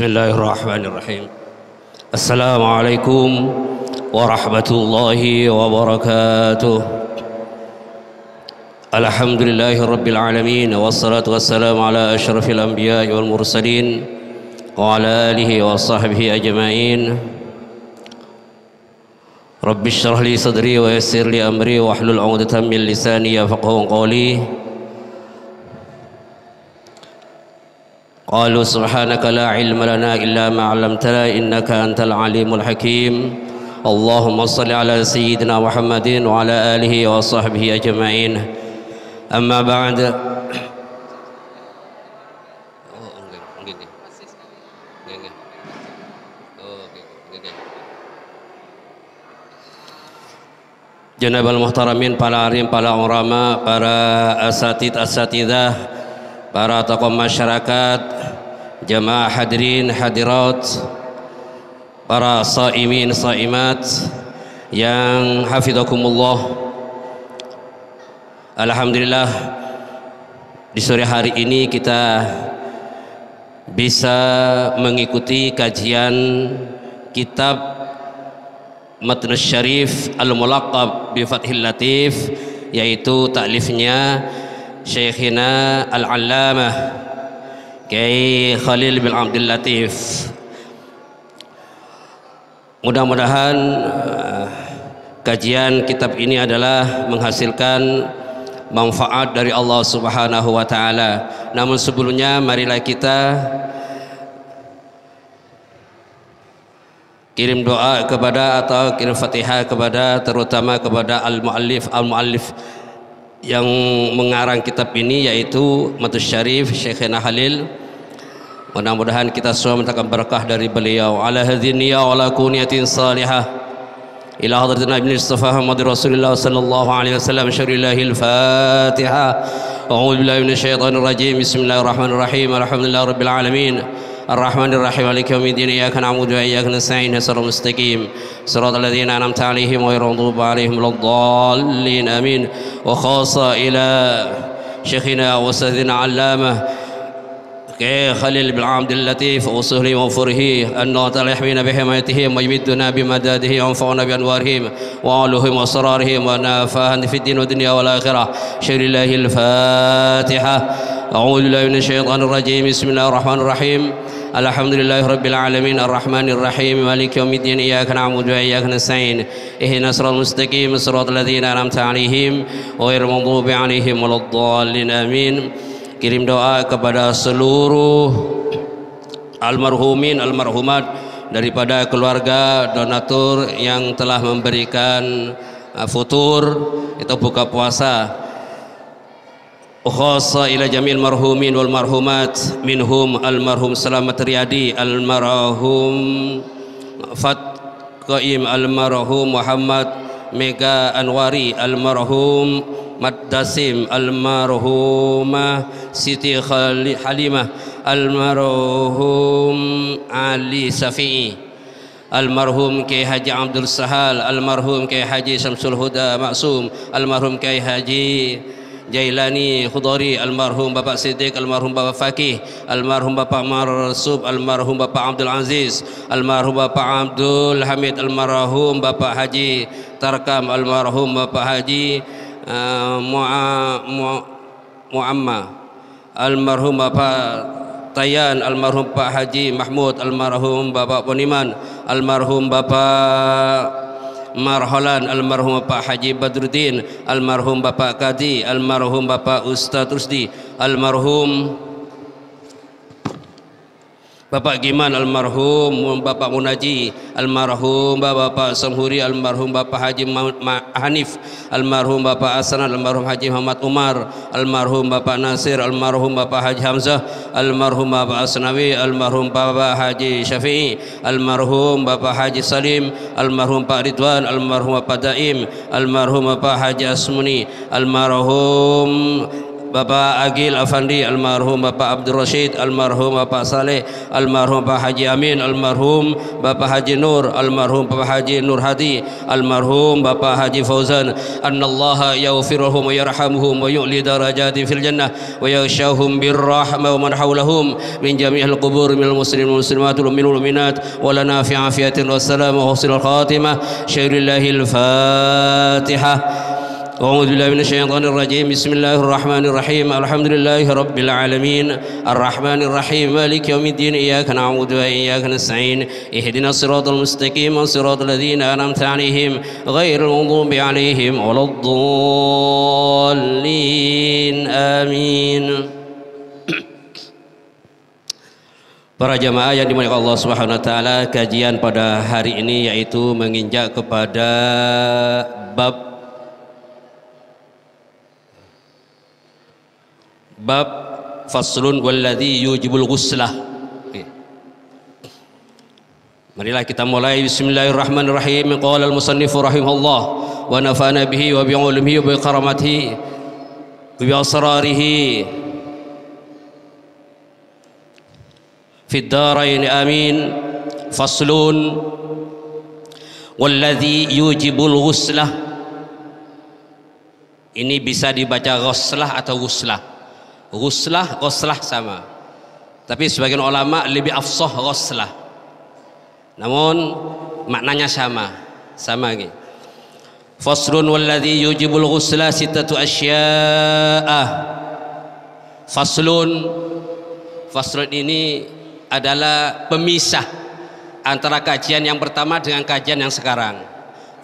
Bismillahirrahmanirrahim. Assalamualaikum warahmatullahi wabarakatuh. Alhamdulillahi rabbil alamin, wassalatu wassalamu ala asyrafil anbiya'i wal mursalin wa ala alihi wa sahbihi ajma'in. Rabbi shrah li sadri wa yassir li amri wa hlul 'uqdatam min lisani yafqahu qawli. Qalu subhanaka la ilma lana illa ma 'allamtana innaka antal alimul hakim. Allahumma shalli ala sayyidina Muhammadin wa ala alihi wa sahbihi ajma'in. Amma ba'd. Janabal muhtaramin, para alim, para ulama, para asatidah, para tokoh masyarakat, jamaah hadirin hadirat, para saimin saimat yang hafizakumullah. Alhamdulillah, di sore hari ini kita bisa mengikuti kajian kitab Matn Syarif Al-Mulaqab bi Fathil Latif, yaitu taklifnya Syekhina Al-Allamah Kiai Khalil bin Abdul Latif. Mudah-mudahan kajian kitab ini adalah menghasilkan manfaat dari Allah Subhanahu wa taala. Namun sebelumnya marilah kita kirim doa kepada atau kirim Fatihah kepada, terutama kepada al-muallif yang mengarang kitab ini, yaitu Matn Syarif Syekhina Khalil. Mudah-mudahan kita semua mendapatkan berkah dari beliau. Ala hadhihi niyya wa ala kuniyatin salihah ila hadratina Nabi Mustafa Muhammad Rasulullah sallallahu alaihi wasallam. Syarillahil Fatiha. A'udzu billahi minasyaitonir rajim. Bismillahirrahmanirrahim. Alhamdulillahi rabbil alamin. الرحمن الرحيم مالك يوم الدين إياك نعبد وإياك نستعين اهدنا الصراط المستقيم صراط الذين أنعمت عليهم غير المغضوب عليهم ولا الضالين آمين. وخاصة إلى شيخنا وأستاذنا علامة كي خليل بن عبد اللطيف وصهره وفره أن الله تعالى يحمينا بحمايتهم ويمدنا بمداده وينفعنا بأنوارهم وعلوهم وأسرارهم ونفعنا في الدين والدنيا والآخرة. شر الله الفاتحة. أعوذ بالله من الشيطان الرجيم. بسم الله الرحمن الرحيم. الحمد لله رب العالمين الرحمن الرحيم مالك يوم الدين إياك نعبد وإياك نستعين اهدنا الصراط المستقيم صراط الذين أنعمت عليهم غير المغضوب عليهم ولا الضالين آمين. Kirim doa kepada seluruh almarhumin almarhumat daripada keluarga donatur yang telah memberikan futur itu buka puasa. Khassa ila jamil marhumin wal marhumat minhum almarhum Selamat Riyadi, almarhum Fat Qaim, almarhum Muhammad Mega Anwari, almarhum Maddasim, almarhumah Siti Halimah, almarhum Ali Safi'i, almarhum Kiai Haji Abdul Sahal, almarhum Kiai Haji Syamsul Huda Maksum, almarhum Kiai Haji Jailani Khudari, almarhum Bapak Siddiq, almarhum Bapak Fakih, almarhum Bapak Marsub, almarhum Bapak Abdul Aziz, almarhum Bapak Abdul Hamid, almarhum Bapak Haji Tarkam, almarhum Bapak Haji Muamma, almarhum Bapak Tayan, almarhum Pak Haji Mahmud, almarhum Bapak Poniman, almarhum Bapak Marholan, almarhum Bapak Haji Badruddin, almarhum Bapak Kadi, almarhum Bapak Ustadz Rusdi, almarhum Bapak Giman, almarhum Bapak Munaji, almarhum Bapak Samhuri, almarhum Bapak Haji Hanif, almarhum Bapak Hasan, almarhum Haji Muhammad Umar, almarhum Bapak Nasir, almarhum Bapak Haji Hamzah, almarhum Bapak Asnawi, almarhum Bapak Haji Syafi'i, almarhum Bapak Haji Salim, almarhum Pak Ridwan, almarhum Bapak Daim, almarhum Bapak Haji Asmuni, almarhum Bapak Agil Afandi, almarhum Bapak Abdul Rashid, almarhum Bapak Saleh, almarhum Bapak Haji Amin, almarhum Bapak Haji Nur, almarhum Bapak Haji Nur Hadi, almarhum Bapak Haji Fauzan. Annallaha yaghfiruhum wa yarhamuhum wa yu'li darajati fil jannah wa yaghshahum birrahmah wa man hawlahum min jami'il qubur minal muslimin wal muslimat wal mu'minat wa lana fi afiyatin wassalam wa husnul khatimah. Syairillahil Fatihah. أعوذ بالله من الشيطان الرجيم. بسم الله الرحمن الرحيم. الحمد لله رب العالمين الرحمن الرحيم مالك يوم الدين إياك نعبد وإياك نستعين اهدنا الصراط المستقيم صراط الذين أنعمت عليهم غير المغضوب عليهم ولا الضالين آمين. Para jamaah yang dimuliakan Allah Subhanahu wa taala, kajian pada hari ini yaitu menginjak kepada bab faslun walladzi yujibul ghuslah. Marilah kita mulai. Bismillahirrahmanirrahim. Qala al-musannif rahimahullah wa nafa'ana bihi wa bi ulumihi wa bi karamatihi wa bi asrarihi fid darain amin. Faslun walladzi yujibul ghuslah. Ini bisa dibaca ghuslah atau ghuslah. Ghuslah sama, tapi sebagian ulama lebih afsah ghuslah, namun maknanya sama gitu. Faslun walladzi yujibul ghusla sittatu asya'a. Faslun ini adalah pemisah antara kajian yang pertama dengan kajian yang sekarang.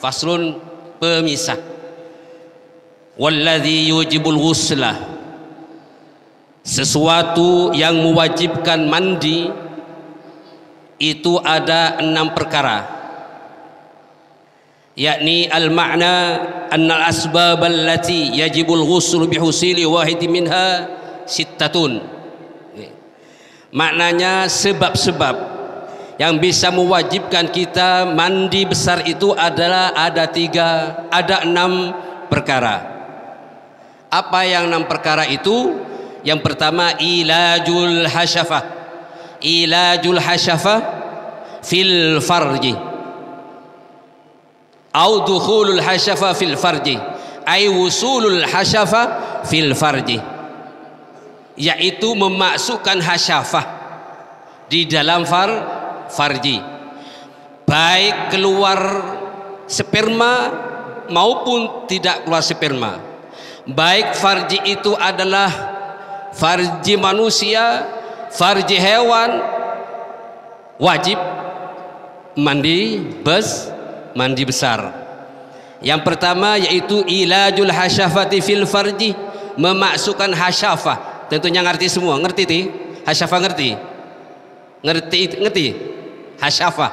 Faslun, pemisah. Walladzi yujibul ghusla, sesuatu yang mewajibkan mandi itu ada 6 perkara, yakni al-ma'na anna al-asbab allati yajibul ghusl bihusili wahid minha sittatun. Maknanya sebab-sebab yang bisa mewajibkan kita mandi besar itu adalah ada 6 perkara. Apa yang 6 perkara itu? Yang pertama, ilajul hasyafah fil farji au dukhulul hasyafah fil farji ay wusulul hasyafah fil farji, yaitu memasukkan hasyafah di dalam farji, baik keluar sperma maupun tidak keluar sperma. Baik farji itu adalah farji manusia, farji hewan, wajib mandi besar. Yang pertama yaitu ilajul hasyafati fil farji, memasukkan hasyafah. Tentunya ngerti semua, ngerti hasyafah, ngerti hasyafah,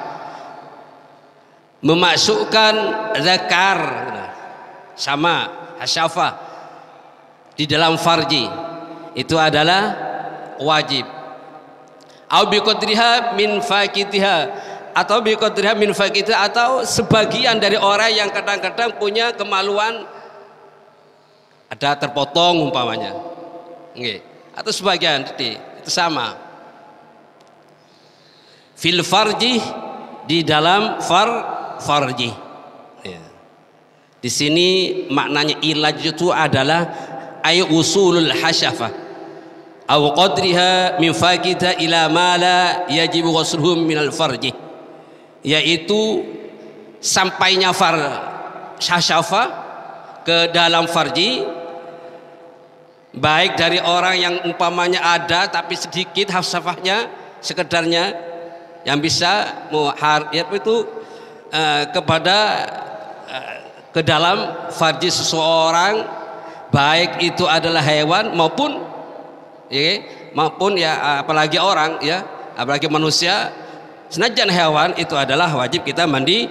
memasukkan zakar sama hasyafah di dalam farji, itu adalah wajib. Au biqadriha min faqitiha, atau biqadriha min faqitiha, atau sebagian dari orang yang kadang-kadang punya kemaluan ada terpotong umpamanya, atau sebagian itu sama. Fil farji, di dalam farji. Di sini maknanya ilaj itu adalah ay usulul hasyafah aw qadriha min faqita ila ma la yajibu ghusluhum minal farji, yaitu sampainya hasyafah ke dalam farji baik dari orang yang umpamanya ada tapi sedikit hafsafahnya sekedarnya yang bisa itu kepada ke dalam farji seseorang, baik itu adalah hewan maupun ya apalagi orang ya, apalagi manusia. Senajan hewan itu adalah wajib kita mandi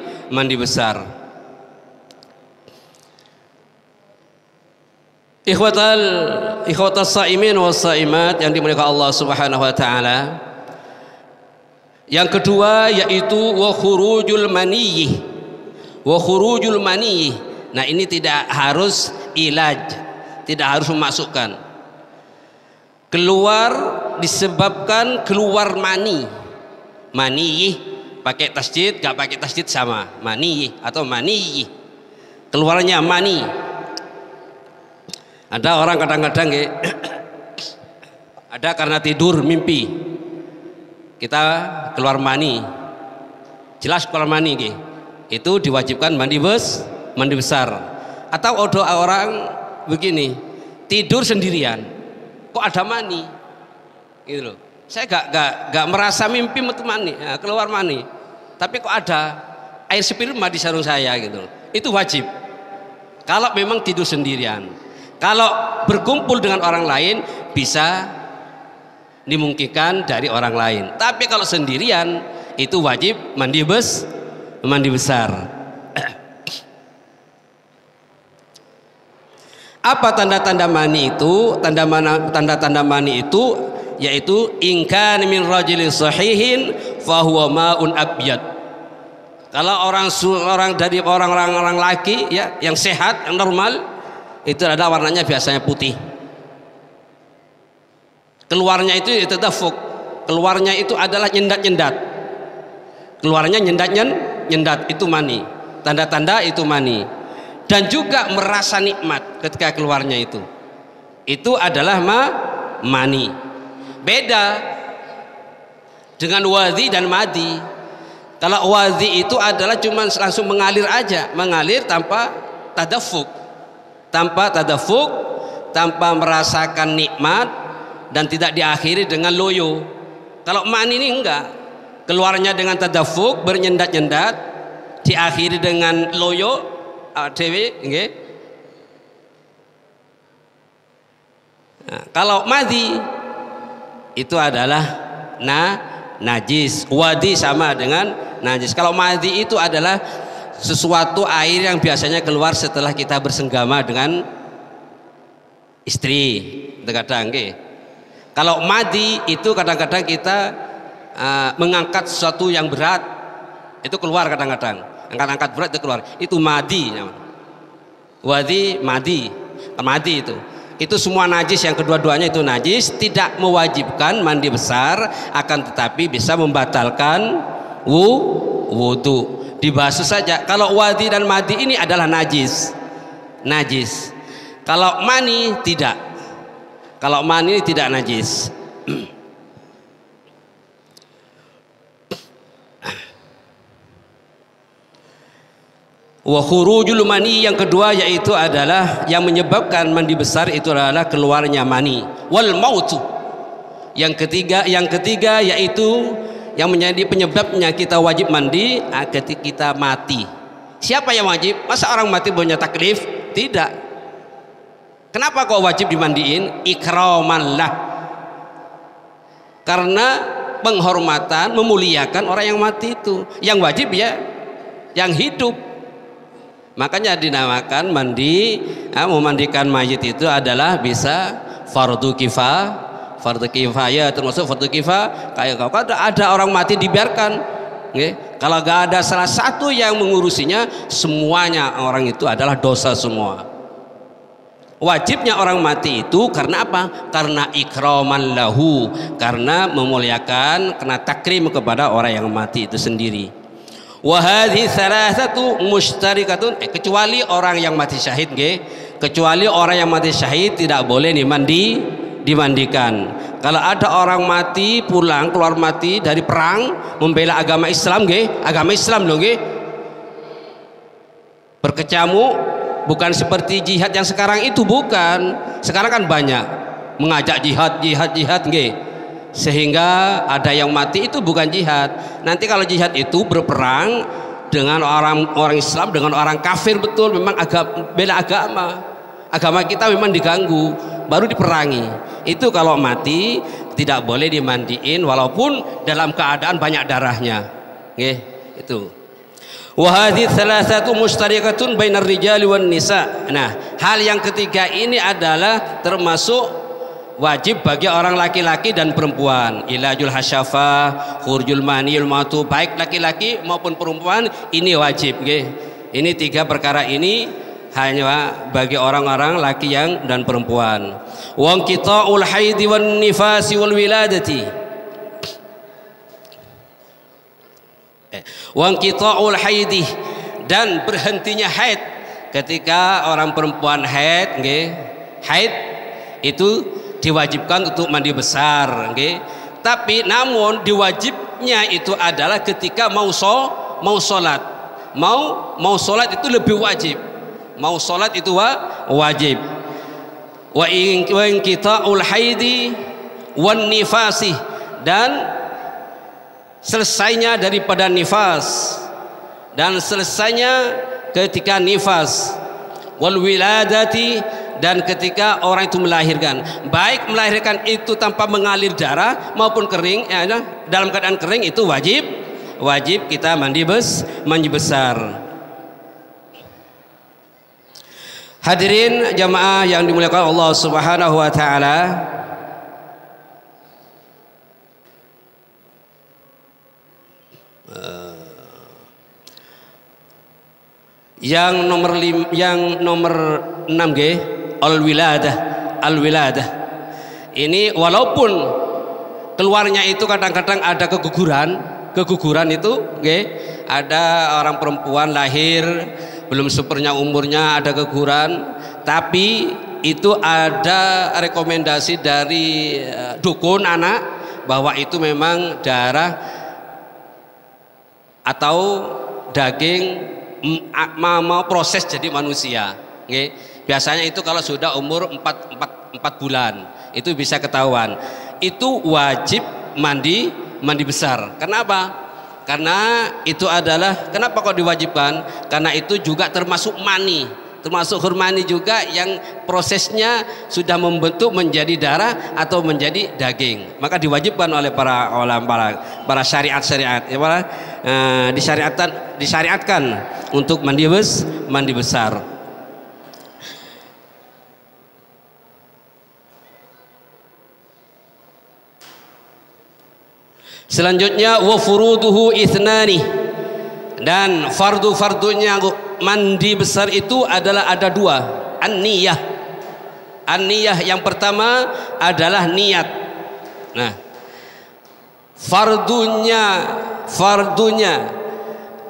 besar. Ikhwatal saimin was saimat yang dimuliakan Allah Subhanahu wa taala. Yang kedua yaitu wa khurujul maniyyi. Wa khurujul maniyyi. Nah, ini tidak harus ilaj, tidak harus memasukkan. Keluar disebabkan keluar mani. Mani pakai tasdid, gak pakai tasdid sama, mani atau mani, keluarnya mani. Ada orang kadang-kadang ada karena tidur mimpi kita keluar mani, jelas keluar mani itu diwajibkan mandi besar. Atau ada orang begini tidur sendirian kok ada mani gitu loh. Saya gak merasa mimpi mani, ya, keluar mani, tapi kok ada air sperma di sarung saya gitu. Itu wajib kalau memang tidur sendirian. Kalau berkumpul dengan orang lain bisa dimungkinkan dari orang lain, tapi kalau sendirian itu wajib mandi besar. Apa tanda-tanda mani itu? Tanda-tanda mani itu yaitu ingkan min rajulin sahihin fahuwa maun abyad. Kalau orang dari orang laki ya yang sehat, yang normal, itu ada warnanya biasanya putih. Keluarnya itu tadafuk. Keluarnya itu adalah nyendat-nyendat. Keluarnya nyendat itu mani. Tanda-tanda itu mani. Dan juga merasa nikmat ketika keluarnya itu. Itu adalah mani. Beda dengan wadhi dan madi. Kalau wadhi itu adalah cuma langsung mengalir aja, mengalir tanpa tadafuk, tanpa merasakan nikmat dan tidak diakhiri dengan loyo. Kalau mani ini enggak, keluarnya dengan tadafuk, bernyendat-nyendat, diakhiri dengan loyo, dewe, nggih. Nah, kalau madi itu adalah najis. Wadi sama dengan najis. Kalau madi itu adalah sesuatu air yang biasanya keluar setelah kita bersenggama dengan istri. Kadang-kadang kalau madi itu kadang-kadang kita mengangkat sesuatu yang berat, itu keluar kadang-kadang. Angkat-angkat berat itu keluar. Itu madi. Wadi, madi itu semua najis, yang kedua-duanya itu najis, tidak mewajibkan mandi besar, akan tetapi bisa membatalkan wudu. Dibasuh saja. Kalau wadi dan madi ini adalah najis. Kalau mani tidak. Kalau mani tidak najis. Wa khurujul mani yang kedua yaitu adalah yang menyebabkan mandi besar itu adalah keluarnya mani. Wal mautu yang ketiga yaitu yang menjadi penyebabnya kita wajib mandi ketika kita mati. Siapa yang wajib? Masa orang mati punya taklif? Tidak. Kenapa kok wajib dimandiin? Ikraman lah, karena penghormatan, memuliakan orang yang mati itu. Yang wajib ya yang hidup. Makanya dinamakan memandikan mayit itu adalah bisa fardu kifayah, termasuk fardu kifayah. Kayak kalau ada orang mati dibiarkan, kalau gak ada salah satu yang mengurusinya, semuanya orang itu adalah dosa semua. Wajibnya orang mati itu karena apa? Karena ikraman lahu, karena memuliakan, karena takrim kepada orang yang mati itu sendiri. Wahadi salah satu mustarikatun, kecuali orang yang mati syahid, kecuali orang yang mati syahid tidak boleh dimandikan. Kalau ada orang mati pulang keluar mati dari perang membela agama Islam, agama Islam loh, berkecamuk bukan seperti jihad yang sekarang itu, bukan. Sekarang kan banyak mengajak jihad nggih. Sehingga ada yang mati, itu bukan jihad. Nanti kalau jihad itu berperang dengan orang Islam dengan orang kafir, betul, memang bela agama kita memang diganggu, baru diperangi. Itu kalau mati tidak boleh dimandiin walaupun dalam keadaan banyak darahnya, nggih. Itu wa hadhihi thalathatu mustarikatun bainar rijali wan nisa. Nah, hal yang ketiga ini adalah termasuk wajib bagi orang laki-laki dan perempuan. Ilajul hasyafah, khurjul maniyul matu, baik laki-laki maupun perempuan, ini wajib nggih. Ini tiga perkara ini hanya bagi orang-orang laki yang dan perempuan. Wa qita'ul haidi wan nifasi wal wiladati. Wa qita'ul haidi, dan berhentinya haid. Ketika orang perempuan haid nggih, haid itu diwajibkan untuk mandi besar nggih. Tapi namun diwajibnya itu adalah ketika mau salat. Mau salat itu lebih wajib. Mau salat itu wajib. Wa in qita'ul haidi wan nifasi, dan selesainya daripada nifas, dan selesainya ketika nifas, wal wiladati, dan ketika orang itu melahirkan, baik melahirkan itu tanpa mengalir darah maupun kering, dalam keadaan kering itu wajib kita mandi besar. Hadirin jamaah yang dimuliakan Allah Subhanahu wa taala, yang nomor 6 nggih, al-wiladah. Ini walaupun keluarnya itu kadang-kadang ada keguguran itu nggih, ada orang perempuan lahir belum sepernya umurnya ada keguguran, tapi itu ada rekomendasi dari dukun anak bahwa itu memang darah atau daging mau proses jadi manusia nggih. Biasanya itu kalau sudah umur 4 bulan itu bisa ketahuan. Itu wajib mandi besar. Kenapa? Karena itu adalah, kenapa kok diwajibkan? Karena itu juga termasuk mani, termasuk hurmani juga yang prosesnya sudah membentuk menjadi darah atau menjadi daging. Maka diwajibkan oleh para ulama, para syariat ya, disyariatkan untuk mandi besar. Selanjutnya wa furuduhu ithnani, dan fardu-fardunya mandi besar itu adalah ada dua. An-niyah yang pertama adalah niat. Nah, fardunya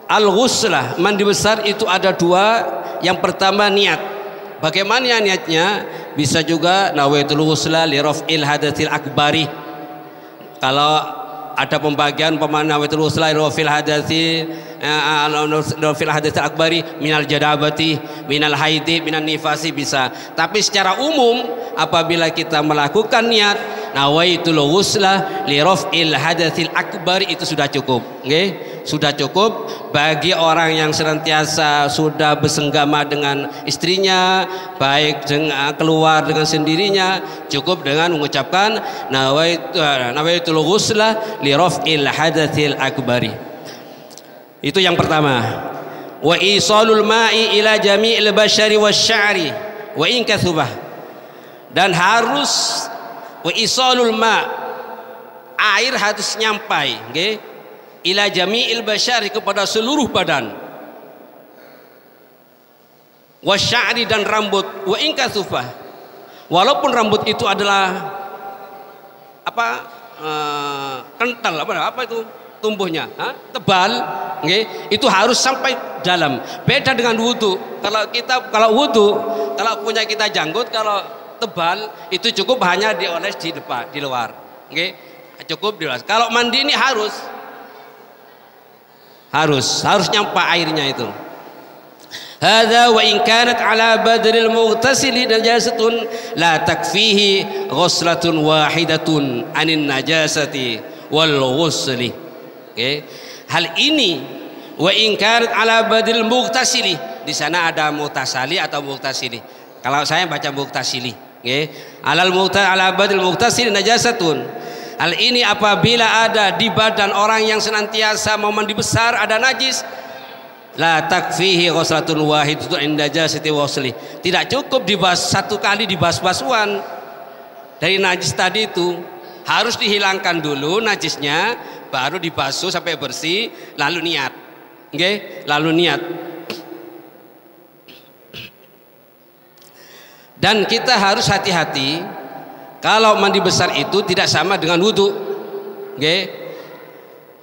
al-ghuslah, mandi besar itu ada dua. Yang pertama niat. Bagaimana niatnya? Bisa juga nawaitul ghusla li raf'il hadatsil akbari. Kalau ada pembagian pemana nawaitul ghusla li raf'il hadatsil akbari minal janabati, minal haidi, minan nifasi, bisa. Tapi secara umum apabila kita melakukan niat nawaitul ghusla li raf'il hadatsil akbari, itu sudah cukup nggih. Sudah cukup bagi orang yang senantiasa sudah bersenggama dengan istrinya, baik dengan keluar dengan sendirinya, cukup dengan mengucapkan nawaitul ghusla li raf'il hadatsil akbari. Itu yang pertama. Wa isalul ma'i ila jami'il bashari wasy'ari wa in kathubah, dan harus wa isalul ma', air harus nyampai nggih, ila jami'il bashari, kepada seluruh badan, wasy'ari, dan rambut, wa in kathubah, walaupun rambut itu adalah kental, apa itu tumbuhnya tebal nggih, itu harus sampai dalam. Beda dengan wudu. Kalau wudu, kalau punya kita janggut, kalau tebal itu cukup hanya dioles di depan, di luar nggih, cukup dioles. Kalau mandi ini harus nyampe airnya itu. hadza wa in kanat ala badril mughtasili najasatun la takfihi ghuslatun wahidatun anin najasati wal ghusli. Okay. Hal ini wa in kanat ala badril mughtasili, di sana ada mughtasali atau mughtasili. Kalau saya baca mughtasili. Okay. Ala badril mughtasili najasatun. Hal ini apabila ada di badan orang yang senantiasa mau mandi besar ada najis, la takfihi ghuslatun wahidatun inda najasati wasli. Tidak cukup satu kali dibasuh-basuhan dari najis tadi itu, harus dihilangkan dulu najisnya, baru dibasuh sampai bersih, lalu niat. Okay? Lalu niat. Dan kita harus hati-hati, kalau mandi besar itu tidak sama dengan wudhu. Okay?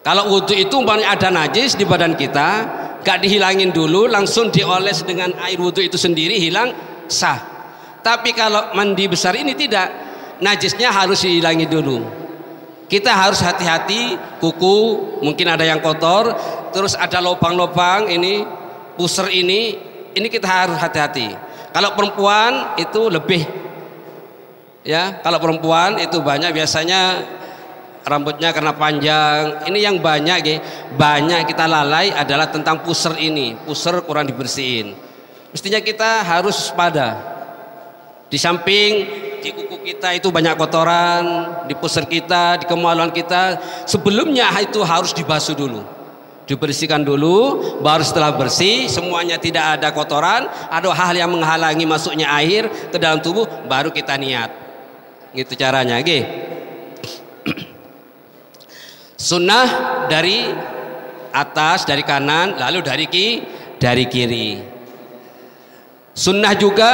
Kalau wudhu itu umpamanya ada najis di badan kita, gak dihilangin dulu, langsung dioles dengan air wudhu itu sendiri, hilang, sah. Tapi kalau mandi besar ini tidak, najisnya harus dihilangi dulu. Kita harus hati-hati, kuku mungkin ada yang kotor, terus ada lubang-lubang ini, puser ini kita harus hati-hati. Kalau perempuan itu lebih, ya, kalau perempuan itu banyak biasanya rambutnya karena panjang, ini yang banyak kita lalai adalah tentang puser ini, puser kurang dibersihin. Mestinya kita harus waspada. Di samping di kuku kita itu banyak kotoran, di puser kita, di kemaluan kita, sebelumnya itu harus dibasuh dulu, dibersihkan dulu, baru setelah bersih semuanya tidak ada kotoran, ada hal yang menghalangi masuknya air ke dalam tubuh, baru kita niat. Gitu caranya, Sunnah dari atas, dari kanan, lalu dari kiri. Sunnah juga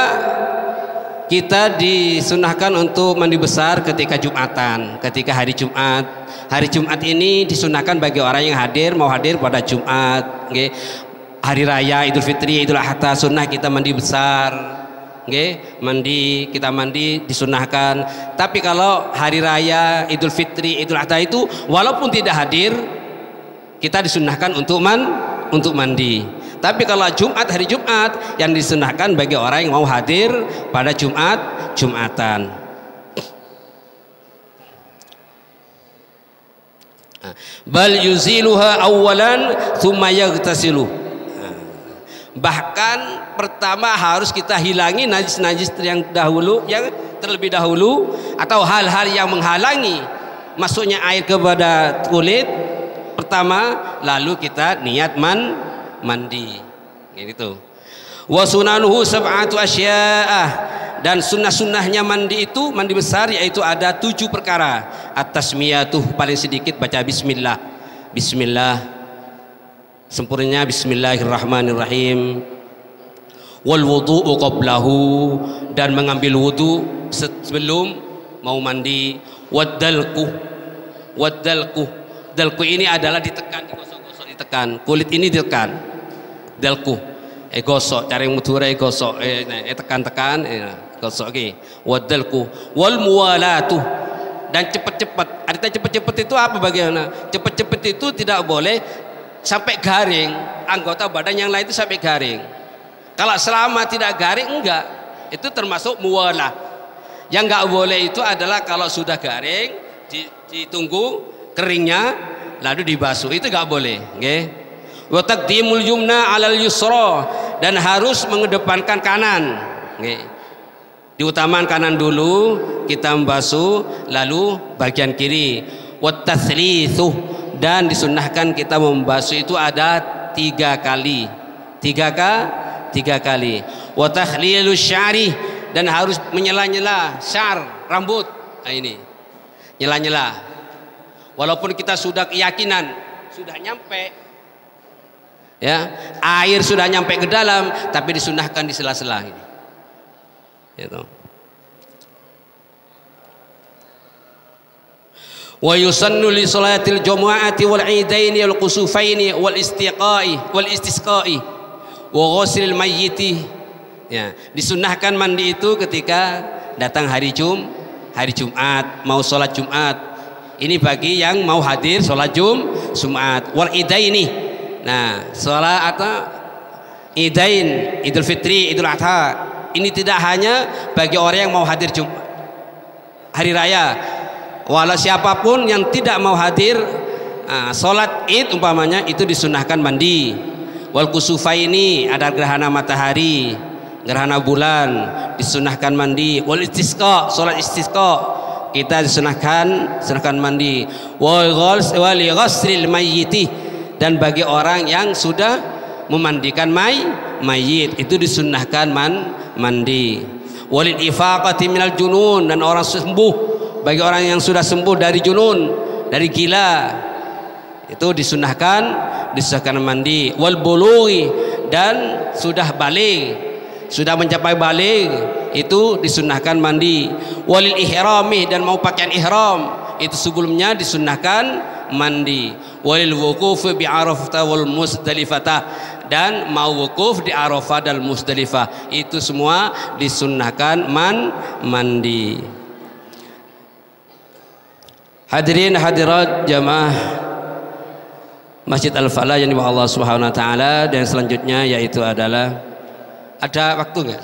kita disunnahkan untuk mandi besar ketika Jumatan, ketika hari Jumat. Hari Jumat ini disunnahkan bagi orang yang mau hadir pada Jumat. Okay. Hari Raya Idul Fitri, Idul Adha, sunnah kita mandi besar. Kita mandi disunahkan. Tapi kalau hari raya Idul Fitri, Idul Adha itu walaupun tidak hadir, kita disunahkan untuk mandi. Tapi kalau hari Jumat yang disunahkan bagi orang yang mau hadir pada Jumatan. Bal yuziluha awwalan thumma yaghtasilu. Bahkan pertama harus kita hilangi najis-najis yang terlebih dahulu, atau hal-hal yang menghalangi masuknya air kepada kulit pertama, lalu kita niat mandi. Gitu. Wa sunanuhu sab'atu asya'ah, dan sunnah-sunnahnya mandi itu, mandi besar, yaitu ada 7 perkara. At-tasmiyatuh, paling sedikit baca bismillah. Bismillah. Sempurnanya bismillahirrahmanirrahim. Wal wudu'u qablahu, dan mengambil wudu sebelum mau mandi. Dalku ini adalah ditekan, digosok-gosok, ditekan. Kulit ini ditekan. Dalku. Gosok, cara yang Madura gosok, tekan-tekan, gosok Wadalku. Wal muwalatu, dan cepat-cepat. Artinya cepat-cepat itu apa bagaimana? Cepat-cepat itu tidak boleh sampai garing, anggota badan yang lain itu sampai garing. Kalau selama tidak garing, enggak, itu termasuk muwalah. Yang enggak boleh itu adalah kalau sudah garing, ditunggu keringnya, lalu dibasuh, itu enggak boleh. Wa taqdimul yumna 'alal yusra, dan harus mengedepankan kanan. Diutamakan kanan dulu, kita membasuh, lalu bagian kiri. Wa tatslitsu, dan disunnahkan kita membasuh itu ada 3 kali. 3 kali. Wa takhlilu sya'ri, dan harus menyela-nyela syar, rambut. Nah ini. Nyela-nyela. Walaupun kita sudah keyakinan sudah nyampe, ya, air sudah nyampe ke dalam, tapi disunnahkan di sela-sela ini. Gitu. Wa yusannu li salatil jumu'ati wal 'idaini wal qusufaini wal istisqa'i wa ghuslil mayyiti. Ya, disunnahkan mandi itu ketika datang hari Jumat, mau sholat Jumat. Ini bagi yang mau hadir sholat Jumat. Wal 'idaini. Nah, sholat atau Idain, Idul Fitri, Idul Adha. Ini tidak hanya bagi orang yang mau hadir hari raya. Walau siapapun yang tidak mau hadir sholat id umpamanya, itu disunahkan mandi. Wal kusufaini, ada gerhana matahari, gerhana bulan, disunahkan mandi. Wal istisqa, sholat istisqa, kita disunahkan mandi. Wal ghusril mayyiti, dan bagi orang yang sudah memandikan mayit itu disunahkan mandi. Walil ifaqati minal junun, dan orang sembuh, bagi orang yang sudah sembuh dari junun, dari gila, itu disunahkan mandi. Wal bulughi, dan sudah balik, sudah mencapai balik, itu disunahkan mandi. Walil ihrami, dan mau pakaian ihram, itu sebelumnya disunahkan mandi. Walil wuqufi bi Arafah wal Musdalifah, dan mau wukuf di Arafah dan Musdalifah, itu semua disunnahkan mandi. Hadirin hadirat jamaah Masjid Al-Falah yang dimiliki Allah Subhanahu wa taala. Dan selanjutnya yaitu adalah, ada waktu enggak?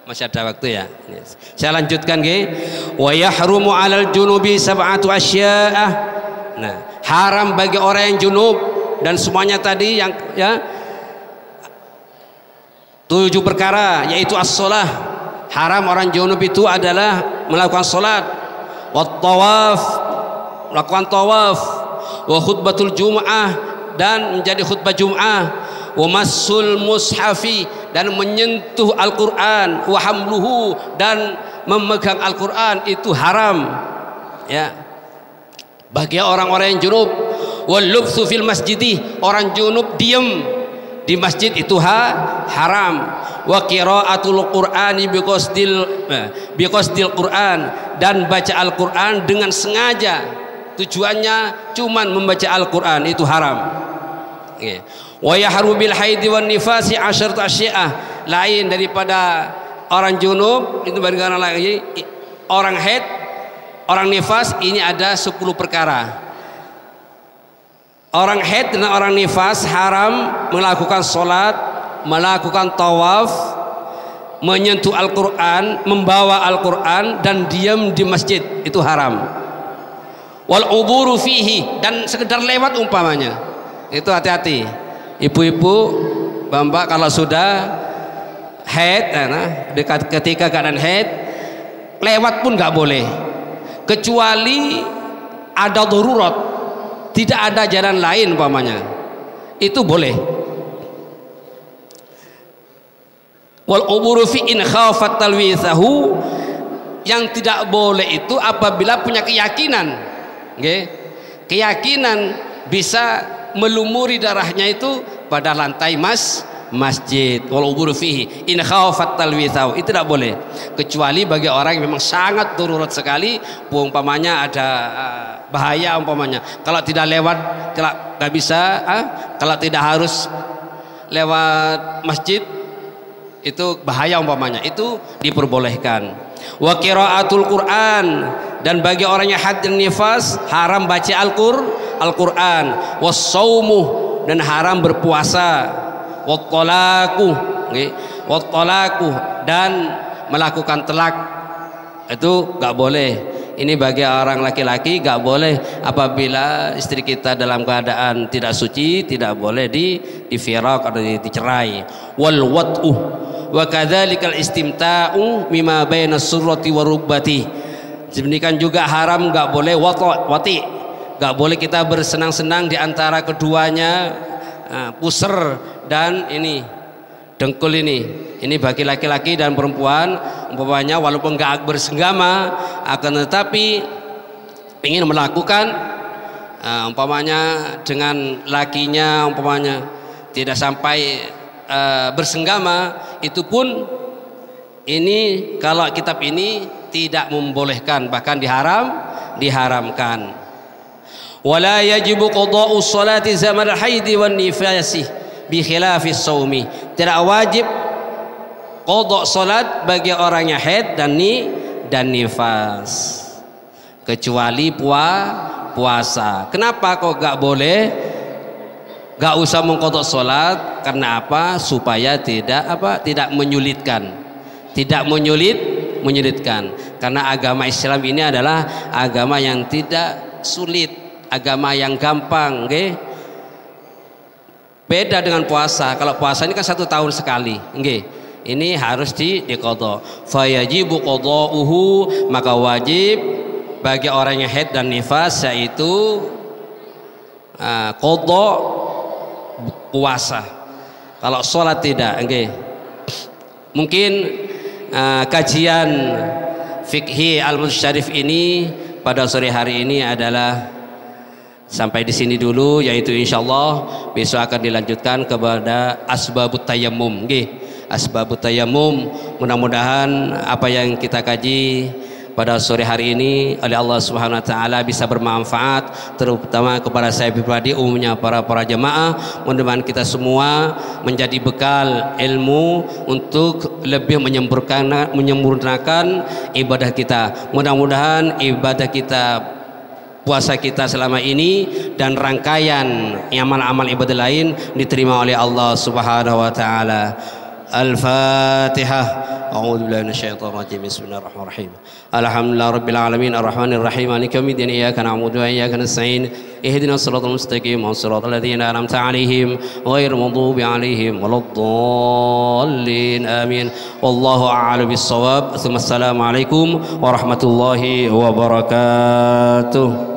Masih ada waktu ya. Saya lanjutkan wa yahrumu 'alal junubi sab'atu asya'ah. Nah, haram bagi orang yang junub, dan semuanya tadi yang 7 perkara, yaitu as-shalah. Haram orang junub itu adalah melakukan salat, wa tawaf, melakukan tawaf, wa khutbatul jum'ah, dan menjadi khutbah Jum'ah, wa massul mushafi, dan menyentuh Al-Qur'an, wa hamluhu, dan memegang Al-Qur'an, itu haram ya bagi orang-orang yang junub. Wal lubsu fil masjidi, orang junub diam di masjid itu haram. Wa qiraatul qur'ani biqasdil Qur'an, dan baca Al-Qur'an dengan sengaja, tujuannya cuman membaca Al-Qur'an, itu haram. Wa yahrumu bil haidi wan nifasi 10 asya'ah, lain daripada orang junub itu bagaimana lagi orang haid, orang nifas, ini ada 10 perkara. Orang haid dan orang nifas haram melakukan sholat, melakukan tawaf, menyentuh Al-Quran, membawa Al-Quran, dan diam di masjid, itu haram. Wal uburu fihi, dan sekedar lewat umpamanya, itu hati-hati. Ibu-ibu, bapak, kalau sudah haid, ketika keadaan haid, lewat pun nggak boleh, kecuali ada darurat, tidak ada jalan lain umpamanya, itu boleh. Wal uburu fi in khafat talwithahu, yang tidak boleh itu apabila punya keyakinan, keyakinan bisa melumuri darahnya itu pada lantai masjid. Wal uburu fihi in khafat talwithahu, itu tidak boleh, kecuali bagi orang yang memang sangat darurat sekali, umpamanya ada bahaya umpamanya, kalau tidak lewat, nggak bisa, kalau tidak harus lewat masjid, itu bahaya umpamanya, itu diperbolehkan. Wa qiraatul Qur'an, dan bagi orang yang haid dan nifas haram baca Al-Qur'an. Was saumu, dan haram berpuasa. Wat talaku, dan melakukan talak, itu nggak boleh. Ini bagi orang laki-laki nggak boleh, apabila istri kita dalam keadaan tidak suci, tidak boleh difirak atau dicerai. Wal wat'u wa kadzalikal istimta'u mimma baina surrati wa rubbati, demikian juga haram, nggak boleh wati, nggak boleh kita bersenang-senang di antara keduanya, puser dan ini dengkul ini bagi laki-laki dan perempuan umpamanya, walaupun nggak bersenggama, akan tetapi ingin melakukan umpamanya dengan lakinya, umpamanya tidak sampai bersenggama, itu pun ini kalau kitab ini tidak membolehkan, bahkan diharamkan. Wala yajibu qada'u sholati zaman al-haidi wan nifasi bi khilafis shaumi, tidak wajib qada' salat bagi orang yang haid dan nifas, kecuali puasa. Kenapa kok gak boleh? Gak usah mengqadha salat. Karena apa? Supaya tidak menyulitkan. Tidak menyulitkan. Karena agama Islam ini adalah agama yang tidak sulit, agama yang gampang, nggih. Beda dengan puasa. Kalau puasa ini kan 1 tahun sekali, nggih. Ini harus diqadha. Fayajibu qadha'uhu, maka wajib bagi orang yang haid dan nifas yaitu qadha puasa. Kalau sholat tidak, nggih. Mungkin kajian fikhi al-musyarif ini pada sore hari ini adalah sampai di sini dulu, yaitu insyaallah besok akan dilanjutkan kepada asbabut tayammum, nggih. Asbabut tayammum, mudah-mudahan apa yang kita kaji pada sore hari ini oleh Allah Subhanahu wa taala bisa bermanfaat, terutama kepada saya pribadi, umumnya para jemaah. Mudah-mudahan kita semua menjadi bekal ilmu untuk lebih menyempurnakan ibadah kita. Mudah-mudahan ibadah kita, puasa kita selama ini dan rangkaian amal-amal ibadah lain diterima oleh Allah Subhanahu wa taala. Al-Fatihah. A'udzu billahi minasyaitonir rajim. Bismillahirrahmanirrahim. Alhamdulillahi rabbil alamin arrahmanir rahim maliki yaumiddin iyyaka na'budu wa iyyaka nasta'in ihdinas siratal mustaqim siratal ladzina an'amta 'alaihim ghairil maghdubi 'alaihim waladdallin. Amin. Wallahu a'lam bis-shawab. Assalamualaikum warahmatullahi wabarakatuh.